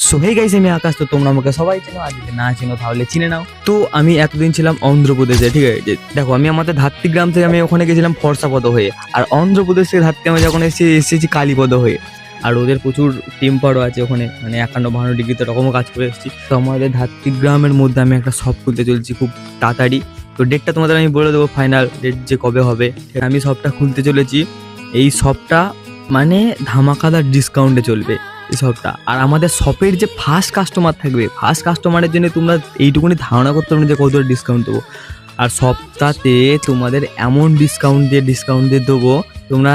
So hey guys, আমি আকাশ। তো তোমরা আমাকে সবাই চেনো, আর যদি না চেনো তাহলে চিনে নাও। তো আমি এতদিন ছিলাম অন্ধ্রপ্রদেশে, ঠিক আছে। দেখো, আমি আমাদের ধাত্রীগ্রাম থেকে আমি ওখানে গেছিলাম ফর্সাপদ হয়ে, আর অন্ধ্রপ্রদেশ থেকে ধাত্রী আমি যখন এসেছি কালীপদ হয়ে। আর ওদের প্রচুর টেম্পারও আছে ওখানে, মানে 51-52 ডিগ্রিতে রকমও কাজ করে এসেছি। তো আমাদের ধাত্রীগ্রামের মধ্যে আমি একটা শপ খুলতে চলছি খুব তাড়াতাড়ি। তো ডেটটা তোমাদের আমি বলে দেবো, ফাইনাল ডেট যে কবে হবে। আমি শপটা খুলতে চলেছি। এই শপটা মানে ধামাকাদার ডিসকাউন্টে চলবে এই শপটা। আর আমাদের শপের যে ফার্স্ট কাস্টমার থাকবে, ফার্স্ট কাস্টমারের জন্য তোমরা এইটুকুনি ধারণা করতে পারবে যে কতটা ডিসকাউন্ট দেবো। আর সপ্তাহে তোমাদের এমন ডিসকাউন্ট দিয়ে দেবো তোমরা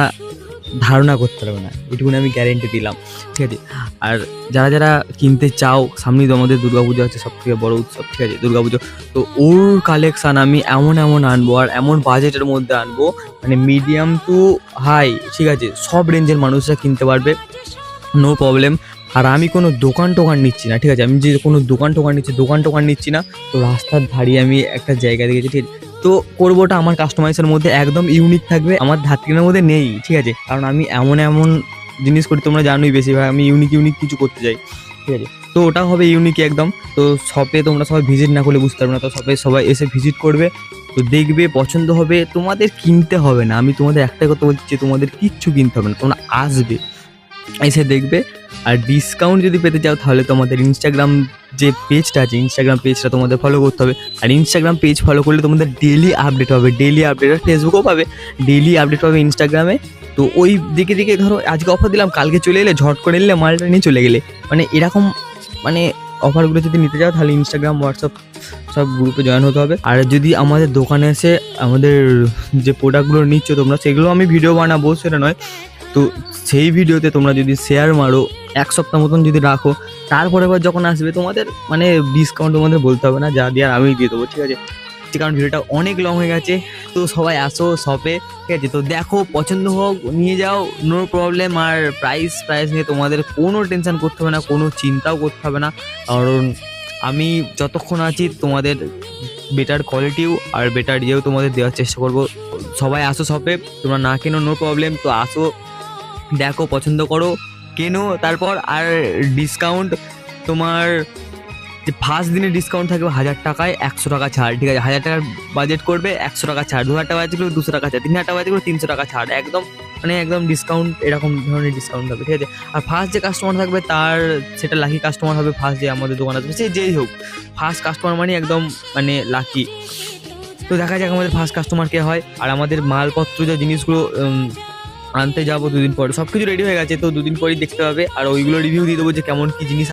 ধারণা করতে পারবে না, এটুকুনি আমি গ্যারেন্টি দিলাম, ঠিক আছে। আর যারা যারা কিনতে চাও, সামনেই তো আমাদের দুর্গাপুজো আছে, সব থেকে বড় উৎসব, ঠিক আছে, দুর্গাপুজো। তো ওর কালেকশান আমি এমন আনবো, আর এমন বাজেটের মধ্যে আনবো, মানে মিডিয়াম টু হাই, ঠিক আছে, সব রেঞ্জের মানুষরা কিনতে পারবে, নো প্রবলেম। আর আমি কোনো দোকান নিচ্ছি না, ঠিক আছে। আমি যে কোনো দোকান নিচ্ছি না। তো রাস্তার ধারে আমি একটা জায়গা দেখেছি, ঠিক আছে। তো করবো ওটা আমার কাস্টমাইজের মধ্যে একদম ইউনিক থাকবে, আমার ধাত্রীর মধ্যে নেই, ঠিক আছে। কারণ আমি এমন জিনিস করি, তোমরা জানোই বেশিরভাগ আমি ইউনিক কিছু করতে চাই, ঠিক আছে। তো ওটা হবে ইউনিক একদম। তো শপে তোমরা সবাই ভিজিট না করলে বুঝতে পারবে না। তো সবাই এসে ভিজিট করবে, তো দেখবে, পছন্দ হবে, তোমাদের কিনতে হবে না। আমি তোমাদের একটাই কথা বলছি যে তোমাদের কিচ্ছু কিনতে হবে না, তোমরা আসবে, এসে দেখবে। আর ডিসকাউন্ট যদি পেতে চাও তাহলে তোমাদের ইনস্টাগ্রাম যে পেজটা আছে, ইনস্টাগ্রাম পেজটা তোমাদের ফলো করতে হবে। আর ইনস্টাগ্রাম পেজ ফলো করলে তোমাদের ডেলি আপডেট হবে, আর ফেসবুকেও পাবে, ডেলি আপডেট পাবে ইনস্টাগ্রামে। তো ওই দিকে ধরো আজকে অফার দিলাম, কালকে চলে এলে, ঝট করে নিলে, মালটা নিয়ে চলে গেলে, মানে এরকম, মানে অফারগুলো যদি নিতে চাও তাহলে ইনস্টাগ্রাম, হোয়াটসঅ্যাপ সব গ্রুপে জয়েন হতে হবে। আর যদি আমাদের দোকানে এসে আমাদের যে প্রোডাক্টগুলো নিচ্ছ তোমরা, সেগুলো আমি ভিডিও বানাবো, সেটা নয়। তো সেই ভিডিওতে তোমরা যদি শেয়ার মারো, 1 সপ্তাহ মতন যদি রাখো, তারপরে আবার যখন আসবে তোমাদের মানে ডিসকাউন্ট তোমাদের বলতে হবে না, যা দিয়ে আমি দিয়ে দেবো, ঠিক আছে। কারণ ভিডিওটা অনেক লং হয়ে গেছে। তো সবাই আসো শপে, ঠিক আছে। তো দেখো, পছন্দ হোক নিয়ে যাও, নো প্রবলেম। আর প্রাইস নিয়ে তোমাদের কোনো টেনশন করতে হবে না, কোনো চিন্তাও করতে হবে না। কারণ আমি যতক্ষণ আছি তোমাদের বেটার কোয়ালিটিও আর বেটার ইয়েও তোমাদের দেওয়ার চেষ্টা করব। সবাই আসো শপে, তোমরা না কেনো নো প্রবলেম, তো আসো, দেখো, পছন্দ করো, কেনো, তারপর। আর ডিসকাউন্ট তোমার যে ফার্স্ট দিনে ডিসকাউন্ট থাকবে 1000 টাকায় 100 টাকা ছাড়, ঠিক আছে। 1000 টাকার বাজেট করবে 100 টাকা ছাড়, 2000 টাকা বাজেট করবে 200 টাকা ছাড়, 3000 টাকা বাজেট করবে 300 টাকা ছাড়, একদম মানে একদম ডিসকাউন্ট, এরকম ধরনের ডিসকাউন্ট হবে, ঠিক আছে। আর ফার্স্ট যে কাস্টমার থাকবে তার সেটা লাকি কাস্টমার হবে, ফার্স্ট যে আমাদের দোকানে আসবে, সে যেই হোক, ফার্স্ট কাস্টমার মানে একদম মানে লাকি। তো দেখা যাক আমাদের ফার্স্ট কাস্টমার কে হয়। আর আমাদের মালপত্র যে জিনিসগুলো আনতে যাবো 2 দিন পরে, সব কিছু রেডি হয়ে গেছে, তো 2 দিন পরেই দেখতে পাবে। আর ওইগুলো রিভিউ দিয়ে দেবো যে কেমন কি জিনিস